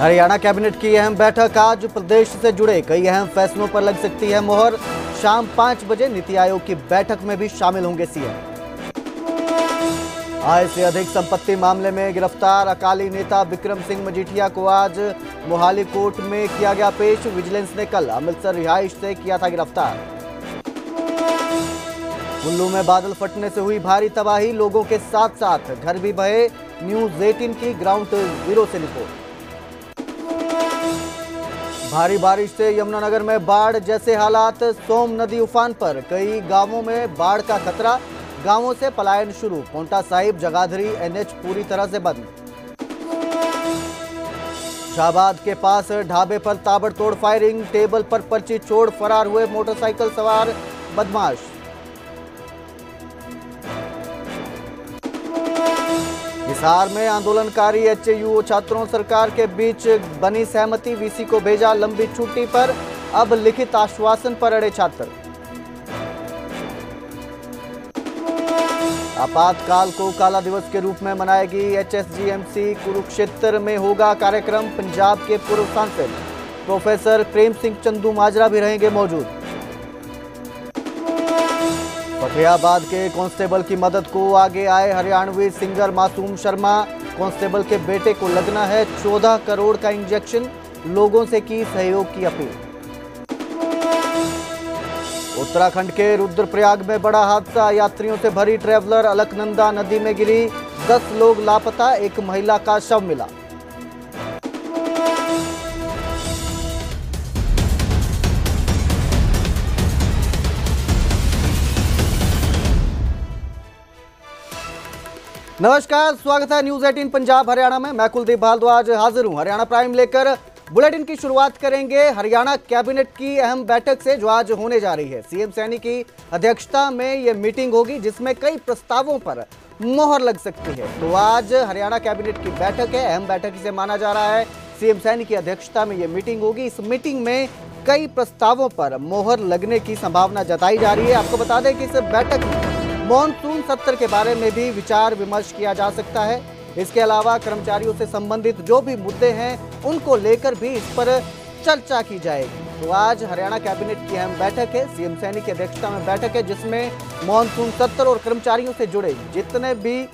Haryana cabinet की अहम बैठक। आज प्रदेश से जुड़े कई अहम फैसलों पर लग सकती है मोहर। शाम 5 बजे नीति आयोग की बैठक में भी शामिल होंगे सीएम। आय से अधिक संपत्ति मामले में गिरफ्तार अकाली नेता विक्रम सिंह मजीठिया को आज मोहाली कोर्ट में किया गया पेश। विजिलेंस ने कल अमृतसर रिहाइश से किया था गिरफ्तार। कुल्लू में बादल फटने से हुई भारी तबाही, लोगों के साथ साथ घर भी बहे। न्यूज़ 18 की ग्राउंड जीरो से रिपोर्ट। भारी बारिश से यमुनानगर में बाढ़ जैसे हालात। सोम नदी उफान पर, कई गांवों में बाढ़ का खतरा। गांवों से पलायन शुरू। पोंटा साहिब जगाधरी एनएच पूरी तरह से बंद। शाहबाद के पास ढाबे पर ताबड़तोड़ फायरिंग, टेबल पर पर्ची छोड़ फरार हुए मोटरसाइकिल सवार बदमाश। हिसार में आंदोलनकारी एचएयू छात्रों सरकार के बीच बनी सहमति, वीसी को भेजा लंबी छुट्टी पर। अब लिखित आश्वासन पर अड़े छात्र। आपातकाल को काला दिवस के रूप में मनाएगी एचएसजीएमसी। कुरुक्षेत्र में होगा कार्यक्रम। पंजाब के पूर्व सांसद प्रोफेसर प्रेम सिंह चंदू माजरा भी रहेंगे मौजूद। फतेहाबाद के कांस्टेबल की मदद को आगे आए हरियाणवी सिंगर मासूम शर्मा। कांस्टेबल के बेटे को लगना है 14 करोड़ का इंजेक्शन, लोगों से की सहयोग की अपील। उत्तराखंड के रुद्रप्रयाग में बड़ा हादसा, यात्रियों से भरी ट्रैवलर अलकनंदा नदी में गिरी। 10 लोग लापता, एक महिला का शव मिला। नमस्कार, स्वागत है न्यूज़ 18 पंजाब हरियाणा में। मैं कुलदीप भारद्वाज हाजिर हूं हरियाणा प्राइम लेकर। बुलेटिन की शुरुआत करेंगे हरियाणा कैबिनेट की अहम बैठक से जो आज होने जा रही है। सीएम सैनी की अध्यक्षता में यह मीटिंग होगी जिसमें कई प्रस्तावों पर मोहर लग सकती है। तो आज हरियाणा कैबिनेट की बैठक है, अहम बैठक इसे माना जा रहा है। सीएम सैनी की अध्यक्षता में यह मीटिंग होगी। इस मीटिंग में कई प्रस्तावों पर मोहर लगने की संभावना जताई जा रही है। आपको बता दें कि इस बैठक में मॉनसून सत्र के बारे में भी विचार विमर्श किया जा सकता है। इसके अलावा कर्मचारियों से संबंधित जो भी मुद्दे हैं उनको लेकर भी इस पर चर्चा की जाएगी। तो आज हरियाणा कैबिनेट की अहम बैठक है, सीएम सैनी की अध्यक्षता में बैठक है जिसमें मॉनसून सत्र और कर्मचारियों से जुड़े जितने भी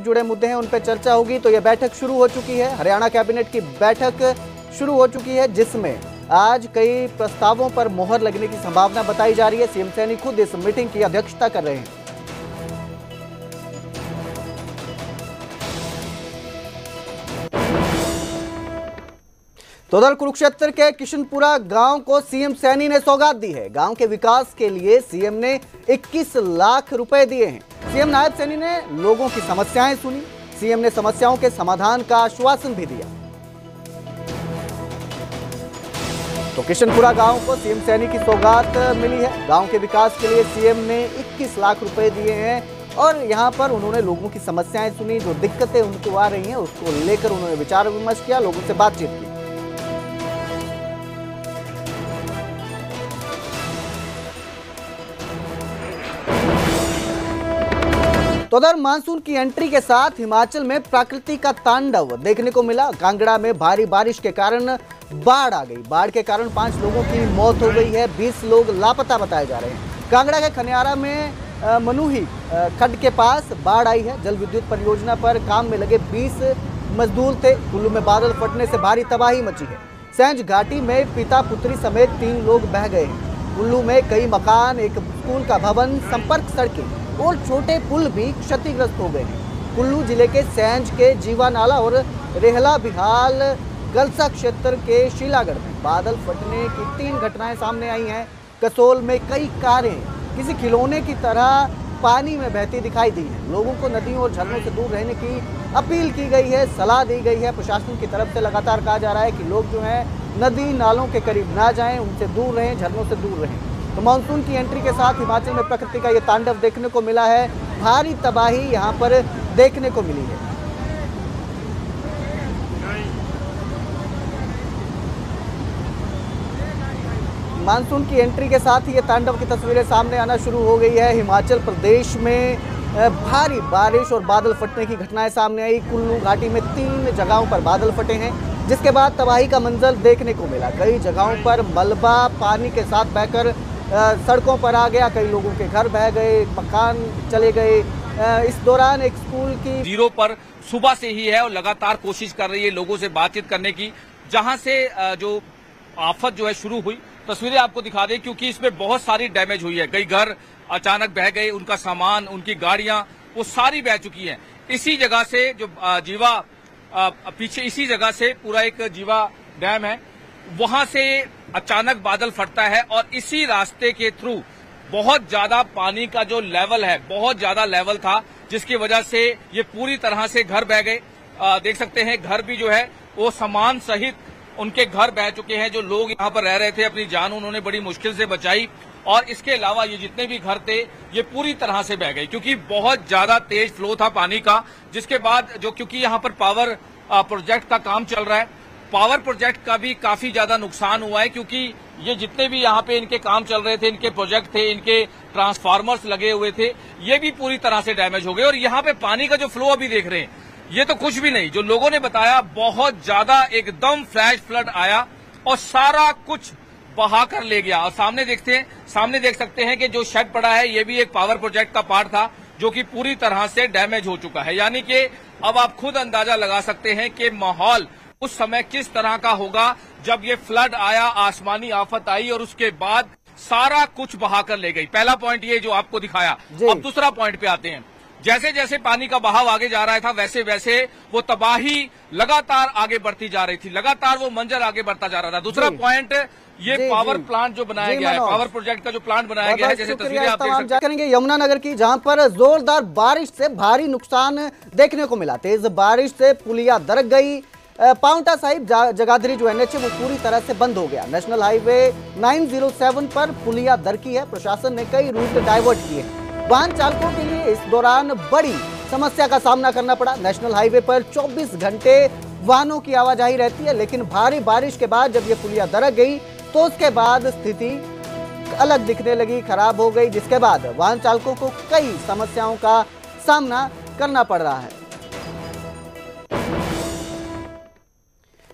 जुड़े मुद्दे हैं उन पर चर्चा होगी। तो यह बैठक शुरू हो चुकी है, हरियाणा कैबिनेट की बैठक शुरू हो चुकी है जिसमें आज कई प्रस्तावों पर मोहर लगने की संभावना बताई जा रही है। सीएम सैनी खुद इस मीटिंग की अध्यक्षता कर रहे हैं। तो उधर कुरुक्षेत्र के किशनपुरा गांव को सीएम सैनी ने सौगात दी है। गांव के विकास के लिए सीएम ने 21 लाख रुपए दिए हैं। सीएम नायब सैनी ने लोगों की समस्याएं सुनी। सीएम ने समस्याओं के समाधान का आश्वासन भी दिया। तो किशनपुरा गांव को सीएम सैनी की सौगात मिली है। गांव के विकास के लिए सीएम ने 21 लाख रुपए दिए हैं और यहां पर उन्होंने लोगों की समस्याएं सुनी, जो दिक्कतें उनको आ रही हैं उसको लेकर उन्होंने विचार विमर्श किया, लोगों से बातचीत की। तो उधर मानसून की एंट्री के साथ हिमाचल में प्रकृति का तांडव देखने को मिला। कांगड़ा में भारी बारिश के कारण बाढ़ आ गई। बाढ़ के कारण 5 लोगों की मौत हो गई है, 20 लोग लापता बताए जा रहे हैं। कांगड़ा के खनियारा में मनुही खड्ड के पास बाढ़ आई है। जल विद्युत परियोजना पर काम में लगे 20 मजदूर थे। कुल्लू में बादल फटने से भारी तबाही मची है। सैंज घाटी में पिता पुत्री समेत 3 लोग बह गए हैं। कुल्लू में कई मकान, एक स्कूल का भवन, संपर्क सड़कें और छोटे पुल भी क्षतिग्रस्त हो गए हैं। कुल्लू जिले के सैंज के जीवा नाला और रेहला बिहाल गलसा क्षेत्र के शीलागढ़ में बादल फटने की 3 घटनाएं सामने आई हैं। कसोल में कई कारें किसी खिलौने की तरह पानी में बहती दिखाई दी हैं। लोगों को नदियों और झरनों से दूर रहने की अपील की गई है, सलाह दी गई है। प्रशासन की तरफ से लगातार कहा जा रहा है कि लोग जो हैं नदी नालों के करीब ना जाएं, उनसे दूर रहें, झरनों से दूर रहें। तो मानसून की एंट्री के साथ हिमाचल में प्रकृति का ये तांडव देखने को मिला है। भारी तबाही यहाँ पर देखने को मिली है। मानसून की एंट्री के साथ ही ये तांडव की तस्वीरें सामने आना शुरू हो गई है। हिमाचल प्रदेश में भारी बारिश और बादल फटने की घटनाएं सामने आई। कुल्लू घाटी में 3 जगहों पर बादल फटे हैं, जिसके बाद तबाही का मंजर देखने को मिला। कई जगहों पर मलबा पानी के साथ बहकर सड़कों पर आ गया, कई लोगों के घर बह गए, मकान चले गए। इस दौरान एक स्कूल की जीरो पर सुबह से ही है और लगातार कोशिश कर रही है लोगों से बातचीत करने की। जहां से जो आफत जो है शुरू हुई, तस्वीरें आपको दिखा दें, क्योंकि इसमें बहुत सारी डैमेज हुई है। कई घर अचानक बह गए, उनका सामान, उनकी गाड़ियां वो सारी बह चुकी हैं। इसी जगह से जो जीवा पीछे इसी जगह से पूरा एक जीवा डैम है, वहां से अचानक बादल फटता है और इसी रास्ते के थ्रू बहुत ज्यादा पानी का जो लेवल है, बहुत ज्यादा लेवल था, जिसकी वजह से ये पूरी तरह से घर बह गए। देख सकते हैं घर भी जो है वो सामान सहित उनके घर बह चुके हैं। जो लोग यहाँ पर रह रहे थे, अपनी जान उन्होंने बड़ी मुश्किल से बचाई और इसके अलावा ये जितने भी घर थे ये पूरी तरह से बह गए, क्योंकि बहुत ज्यादा तेज फ्लो था पानी का। जिसके बाद जो क्योंकि यहाँ पर पावर प्रोजेक्ट का काम चल रहा है, पावर प्रोजेक्ट का भी काफी ज्यादा नुकसान हुआ है, क्योंकि ये जितने भी यहाँ पे इनके काम चल रहे थे, इनके प्रोजेक्ट थे, इनके ट्रांसफार्मर्स लगे हुए थे, ये भी पूरी तरह से डैमेज हो गए। और यहाँ पे पानी का जो फ्लो अभी देख रहे हैं, ये तो कुछ भी नहीं, जो लोगों ने बताया बहुत ज्यादा एकदम फ्लैश फ्लड आया और सारा कुछ बहा कर ले गया। और सामने देख सकते हैं कि जो शेड पड़ा है ये भी एक पावर प्रोजेक्ट का पार्ट था, जो कि पूरी तरह से डैमेज हो चुका है। यानी कि अब आप खुद अंदाजा लगा सकते हैं कि माहौल उस समय किस तरह का होगा जब ये फ्लड आया, आसमानी आफत आई और उसके बाद सारा कुछ बहाकर ले गई। पहला पॉइंट ये जो आपको दिखाया। अब दूसरा पॉइंट पे आते हैं। जैसे जैसे पानी का बहाव आगे जा रहा था, वैसे वैसे वो तबाही लगातार आगे बढ़ती जा रही थी, लगातार वो मंजर आगे बढ़ता जा रहा था। दूसरा पॉइंट ये पावर प्लांट जो बनाया गया है, पावर प्रोजेक्ट का जो प्लांट बनाया गया है, जैसे तस्वीरें आप देख सकते हैं। करेंगे यमुनानगर की, जहां पर जोरदार बारिश से भारी नुकसान देखने को मिला। तेज बारिश से पुलिया दरक गई। पांवटा साहिब जगाधरी जो NH है वो पूरी तरह से बंद हो गया। नेशनल हाईवे 907 पर पुलिया दरकी है। प्रशासन ने कई रूट डाइवर्ट किए। वाहन चालकों के लिए इस दौरान बड़ी समस्या का सामना करना पड़ा। नेशनल हाईवे पर 24 घंटे वाहनों की आवाजाही रहती है, लेकिन भारी बारिश के बाद जब ये पुलिया दरक गई तो उसके बाद स्थिति अलग दिखने लगी, खराब हो गई, जिसके बाद वाहन चालकों को कई समस्याओं का सामना करना पड़ रहा है।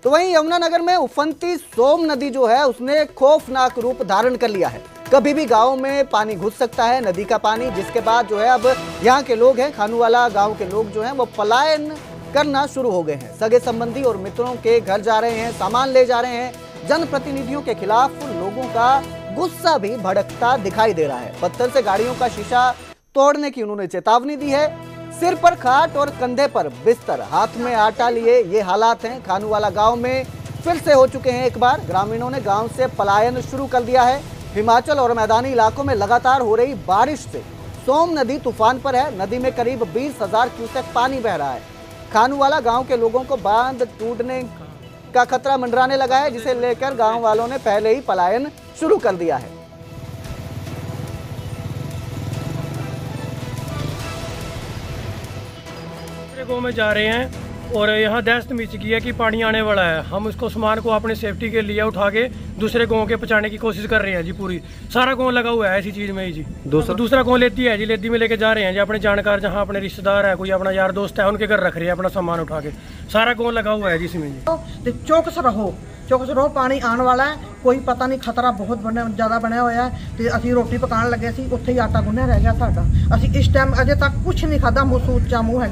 तो वहीं यमुनानगर में उफनती सोम नदी जो है उसने खौफनाक रूप धारण कर लिया है। कभी भी गांव में पानी घुस सकता है, नदी का पानी, जिसके बाद जो है अब यहाँ के लोग हैं, खानूवाला गांव के लोग जो हैं वो पलायन करना शुरू हो गए हैं। सगे संबंधी और मित्रों के घर जा रहे हैं, सामान ले जा रहे हैं। जनप्रतिनिधियों के खिलाफ लोगों का गुस्सा भी भड़कता दिखाई दे रहा है। पत्थर से गाड़ियों का शीशा तोड़ने की उन्होंने चेतावनी दी है। सिर पर खाट और कंधे पर बिस्तर, हाथ में आटा लिए ये हालात हैं। खानूवाला गांव में फिर से हो चुके हैं एक बार। ग्रामीणों ने गांव से पलायन शुरू कर दिया है। हिमाचल और मैदानी इलाकों में लगातार हो रही बारिश से सोम नदी तूफान पर है। नदी में करीब 20,000 क्यूसेक पानी बह रहा है। खानूवाला गांव के लोगों को बांध टूटने का खतरा मंडराने लगा है, जिसे लेकर गांव वालों ने पहले ही पलायन शुरू कर दिया है। गांव में जा रहे हैं और यहाँ दहशत मच गई है कि पानी आने वाला है। हम उसको सामान को अपने सेफ्टी के लिए उठा के दूसरे गांव के पहुंचाने की कोशिश कर रहे हैं जी। पूरी सारा गांव लगा हुआ है ऐसी चीज में ही जी। दूसरा गांव लेती है जी, लेती में लेके जा रहे हैं जी। अपने जानकार जहाँ अपने रिश्तेदार है, कोई अपना यार दोस्त है, उनके घर रख रहे हैं अपना सामान उठा के। सारा गांव लगा हुआ है जी इसमें जी। चौकस रहो, पानी आने वाला है। कोई पता नहीं, खतरा बहुत ज्यादा बनया हुआ है। तो असी रोटी पकाने लगे सी, उत्थे ही आटा गुन्निया रह गया साडा। असी इस टाइम अजे तक कुछ नहीं खादा, मुँह सूचा मूँह है।